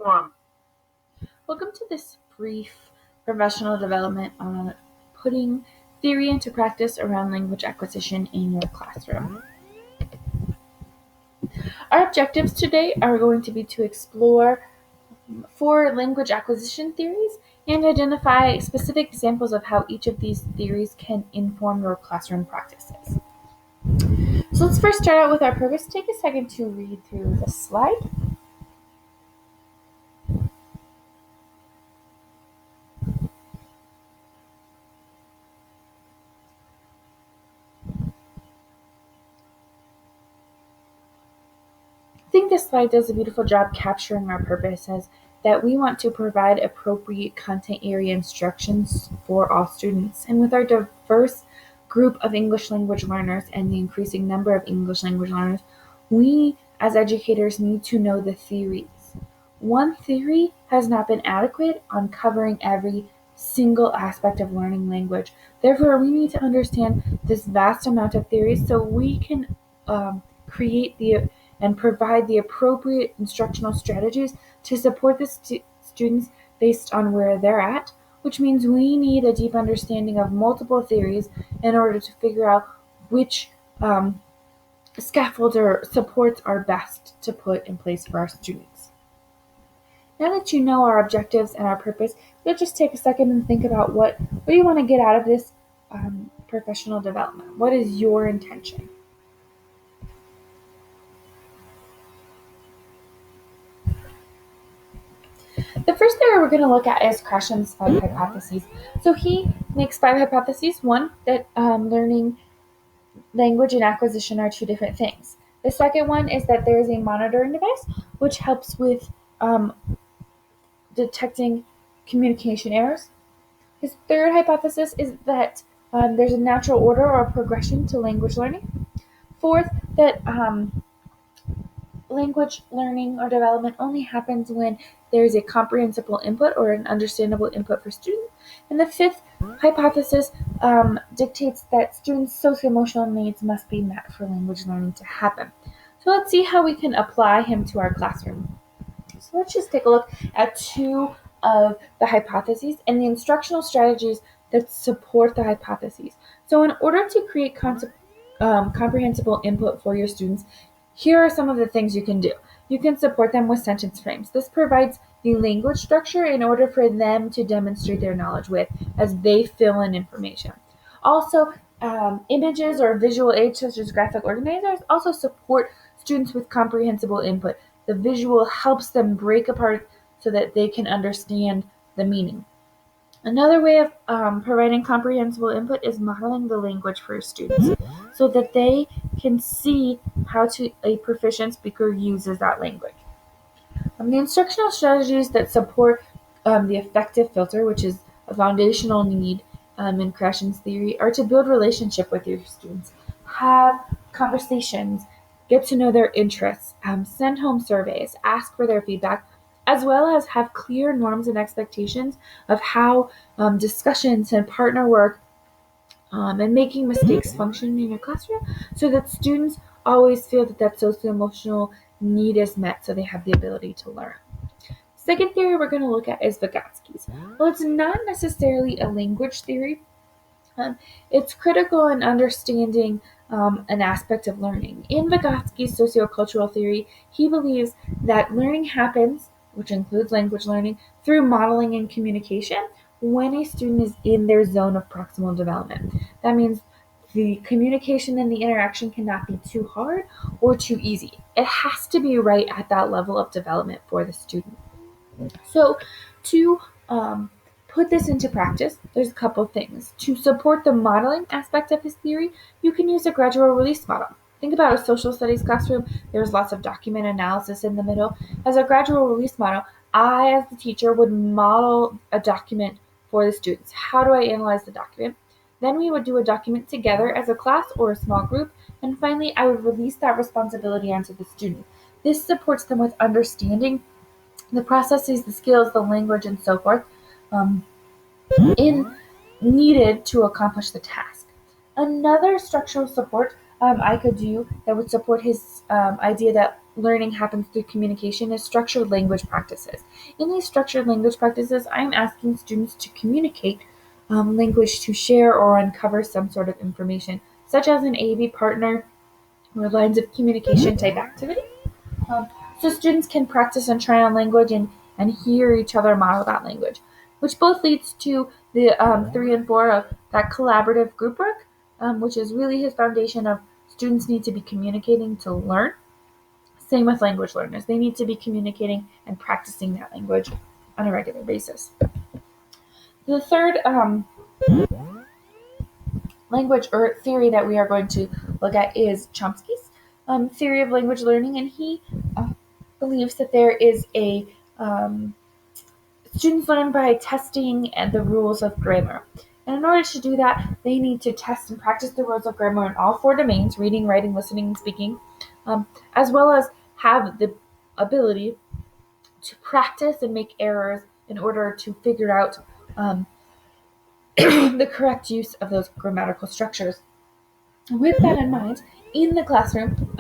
Welcome to this brief professional development on putting theory into practice around language acquisition in your classroom. Our objectives today are going to be to explore 4 language acquisition theories and identify specific examples of how each of these theories can inform your classroom practices. So let's first start out with our purpose. Take a second to read through the slide. I think this slide does a beautiful job capturing our purpose as that we want to provide appropriate content area instructions for all students. And with our diverse group of English language learners and the increasing number of English language learners, we as educators need to know the theories. One theory has not been adequate on covering every single aspect of learning language. Therefore, we need to understand this vast amount of theories so we can create and provide the appropriate instructional strategies to support the students based on where they're at, which means we need a deep understanding of multiple theories in order to figure out which scaffolds or supports are best to put in place for our students. Now that you know our objectives and our purpose, you'll just take a second and think about what do you want to get out of this professional development? What is your intention? The first theory we're going to look at is Gresham's 5 hypotheses. So he makes 5 hypotheses. One, that learning language and acquisition are 2 different things. The second one is that there is a monitoring device which helps with detecting communication errors. His third hypothesis is that there's a natural order or progression to language learning. Fourth, that language learning or development only happens when there is a comprehensible input or an understandable input for students. And the fifth hypothesis dictates that students' socio-emotional needs must be met for language learning to happen. So let's see how we can apply him to our classroom. So let's just take a look at 2 of the hypotheses and the instructional strategies that support the hypotheses. So in order to create comprehensible input for your students, here are some of the things you can do. You can support them with sentence frames. This provides the language structure in order for them to demonstrate their knowledge with as they fill in information. Also, images or visual aids such as graphic organizers also support students with comprehensible input. The visual helps them break apart so that they can understand the meaning. Another way of providing comprehensible input is modeling the language for students so that they can see how a proficient speaker uses that language. The instructional strategies that support the affective filter, which is a foundational need in Gresham's theory, are to build relationship with your students, have conversations, get to know their interests, send home surveys, ask for their feedback, as well as have clear norms and expectations of how discussions and partner work and making mistakes function in your classroom so that students always feel that socio-emotional need is met so they have the ability to learn. Second theory we're going to look at is Vygotsky's. Well, it's not necessarily a language theory. It's critical in understanding an aspect of learning. In Vygotsky's sociocultural theory, he believes that learning happens, which includes language learning, through modeling and communication when a student is in their zone of proximal development. That means the communication and the interaction cannot be too hard or too easy. It has to be right at that level of development for the student. So to put this into practice, there's a couple things. To support the modeling aspect of his theory, you can use a gradual release model. Think about a social studies classroom. There's lots of document analysis in the middle. As a gradual release model, I, as the teacher, would model a document for the students. How do I analyze the document? Then we would do a document together as a class or a small group. And finally, I would release that responsibility onto the student. This supports them with understanding the processes, the skills, the language, and so forth needed to accomplish the task. Another structural support I could do that would support his idea that learning happens through communication is structured language practices. In these structured language practices, I'm asking students to communicate language to share or uncover some sort of information, such as an A/B partner or lines of communication type activity. Um, so students can practice and try on language and hear each other model that language, which both leads to the 3 and 4 of that collaborative group work, which is really his foundation of students need to be communicating to learn. Same with language learners. They need to be communicating and practicing that language on a regular basis. The third language or theory that we are going to look at is Chomsky's theory of language learning, and he believes that there is a students learn by testing and the rules of grammar. And in order to do that, they need to test and practice the rules of grammar in all 4 domains: reading, writing, listening, and speaking, as well as have the ability to practice and make errors in order to figure out the correct use of those grammatical structures. With that in mind, in the classroom,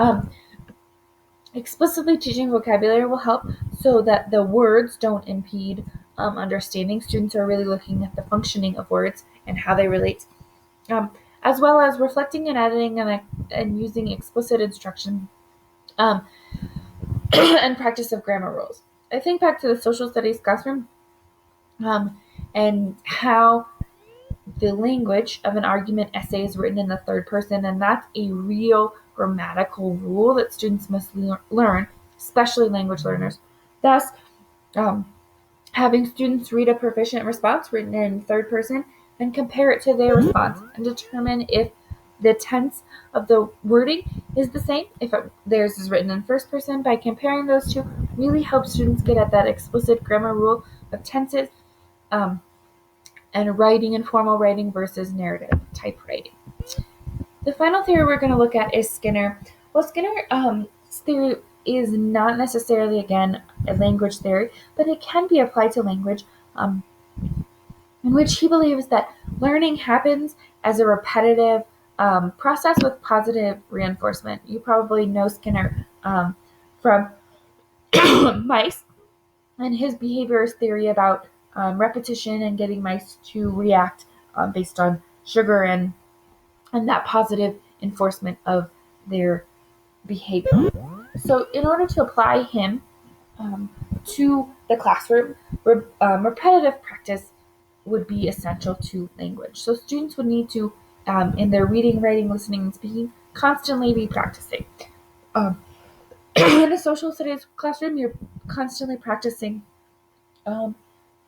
explicitly teaching vocabulary will help so that the words don't impede understanding. Students are really looking at the functioning of words and how they relate, as well as reflecting and editing and using explicit instruction and practice of grammar rules. I think back to the social studies classroom and how the language of an argument essay is written in the third person, and that's a real grammatical rule that students must learn, especially language learners. Thus, having students read a proficient response written in third person and compare it to their response and determine if the tense of the wording is the same, if theirs is written in first person. By comparing those two, really helps students get at that explicit grammar rule of tenses and writing and formal writing versus narrative type writing. The final theory we're going to look at is Skinner. Well, Skinner's theory is not necessarily, again, a language theory, but it can be applied to language, in which he believes that learning happens as a repetitive process with positive reinforcement. You probably know Skinner from mice and his behaviorist theory about repetition and getting mice to react based on sugar and that positive enforcement of their behavior. So in order to apply him to the classroom, repetitive practice would be essential to language. So students would need to, in their reading, writing, listening, and speaking, constantly be practicing. In a social studies classroom, you're constantly practicing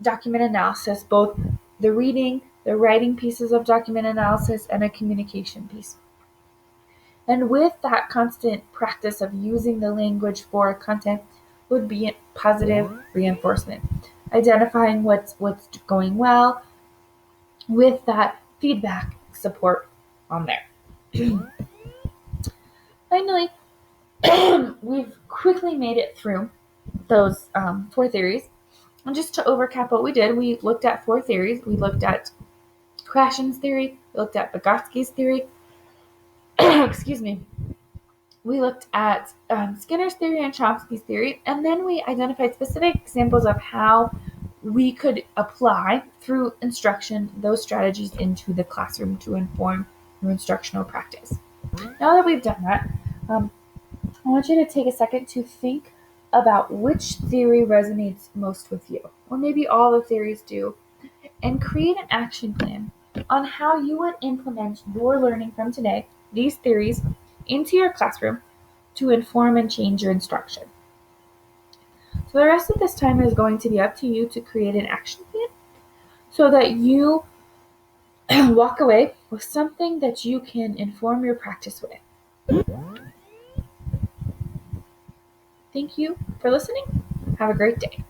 document analysis, both the reading, the writing pieces of document analysis, and a communication piece. And with that constant practice of using the language for content would be positive reinforcement, identifying what's going well with that feedback support on there. Finally, we've quickly made it through those 4 theories. And just to overcap what we did, we looked at 4 theories. We looked at Krashen's theory, we looked at Vygotsky's theory, excuse me, we looked at Skinner's theory and Chomsky's theory, and then we identified specific examples of how we could apply through instruction those strategies into the classroom to inform your instructional practice. Now that we've done that, I want you to take a second to think about which theory resonates most with you, or maybe all the theories do, and create an action plan on how you would implement your learning from today, these theories, into your classroom to inform and change your instruction. So the rest of this time is going to be up to you to create an action plan so that you walk away with something that you can inform your practice with. Thank you for listening. Have a great day.